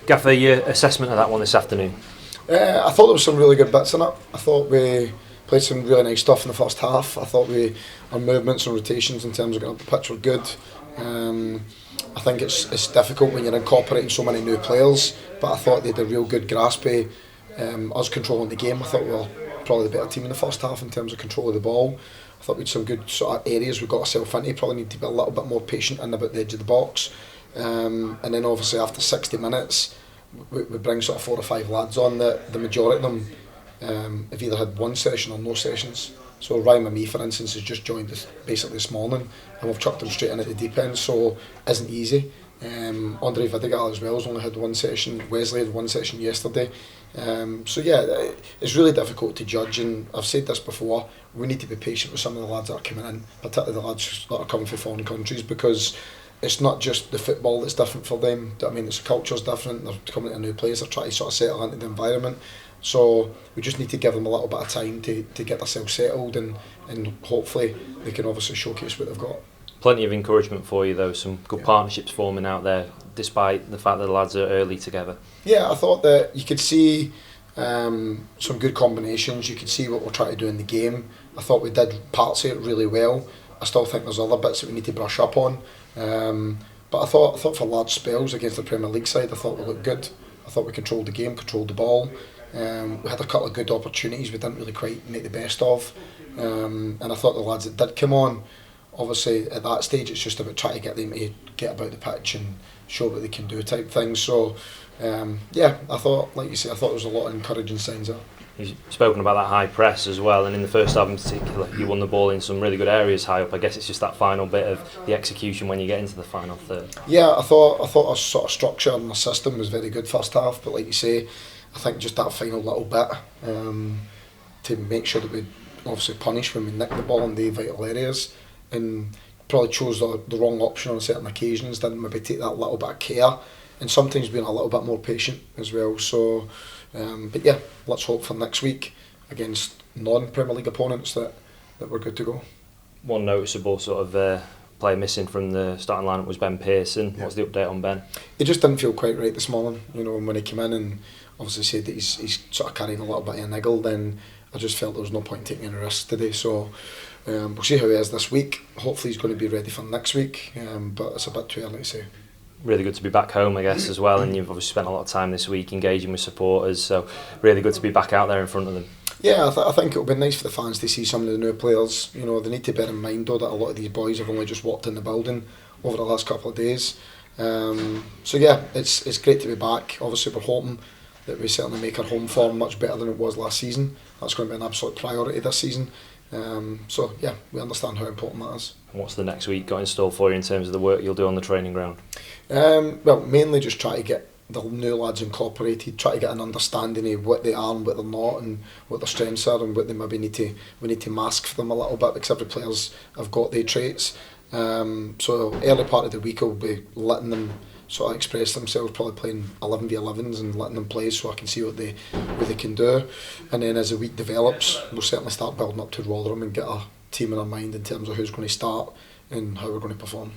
Gaffer, your assessment of that one this afternoon? I thought there was some really good bits in it. I thought we played some really nice stuff in the first half. I thought our movements and rotations in terms of getting up the pitch were good. I think it's difficult when you're incorporating so many new players, but I thought they had a real good grasp of us controlling the game. I thought we were probably the better team in the first half in terms of control of the ball. I thought we had some good sort of areas we got ourselves into. Probably need to be a little bit more patient in about the edge of the box. And then obviously after 60 minutes, we bring sort of 4 or 5 lads on. The majority of them have either had one session or no sessions. So Ryan and me, for instance, has just joined us basically this morning, and we've chucked him straight in at the deep end, so isn't easy. Andre Vidigal as well has only had one session. Wesley had one session yesterday. So yeah, it's really difficult to judge, and I've said this before, we need to be patient with some of the lads that are coming in, particularly the lads that are coming from foreign countries, because it's not just the football that's different for them. I mean, the culture's different, they're coming to a new place, they're trying to sort of settle into the environment. So we just need to give them a little bit of time to get themselves settled, and hopefully they can obviously showcase what they've got. Plenty of encouragement for you though, some good partnerships forming out there despite the fact that the lads are early together. Yeah, I thought that you could see some good combinations, you could see what we're trying to do in the game. I thought we did parts of it really well. I still think there's other bits that we need to brush up on. But I thought for large spells against the Premier League side, I thought we looked good. I thought we controlled the game, controlled the ball. We had a couple of good opportunities we didn't really quite make the best of. And I thought the lads that did come on, obviously at that stage it's just about trying to get them to get about the pitch and show what they can do type thing. So yeah, I thought, like you say, I thought there was a lot of encouraging signs there. You've spoken about that high press as well, and in the first half in particular you won the ball in some really good areas high up. I guess it's just that final bit of the execution when you get into the final third. Yeah, I thought our sort of structure and our system was very good first half, but like you say, I think just that final little bit to make sure that we obviously punish when we nick the ball in the vital areas, and probably chose the wrong option on certain occasions, didn't maybe take that little bit of care, and sometimes being a little bit more patient as well. So but yeah, let's hope for next week against non-Premier League opponents that we're good to go. One noticeable sort of player missing from the starting lineup was Ben Pearson. What's the update on Ben? He just didn't feel quite right this morning, you know, when he came in and obviously said that he's sort of carrying a little bit of a niggle, then I just felt there was no point taking any risks today. So we'll see how he is this week. Hopefully he's going to be ready for next week, but it's a bit too early to say. Really good to be back home, I guess, as well, and you've obviously spent a lot of time this week engaging with supporters, so really good to be back out there in front of them. Yeah, I think it'll be nice for the fans to see some of the new players. You know, they need to bear in mind though that a lot of these boys have only just walked in the building over the last couple of days. So yeah, it's great to be back. Obviously we're hoping that we certainly make our home form much better than it was last season. That's going to be an absolute priority this season. So yeah, we understand how important that is. What's the next week got in store for you in terms of the work you'll do on the training ground? Well, mainly just try to get the new lads incorporated, try to get an understanding of what they are and what they're not, and what their strengths are and what they maybe we need to mask for them a little bit, because every players have got their traits. So early part of the week I'll be letting them sort of express themselves, probably playing 11v11s and letting them play so I can see what they can do. And then as the week develops, we'll certainly start building up to Rotherham and get a team in our mind in terms of who's going to start and how we're going to perform.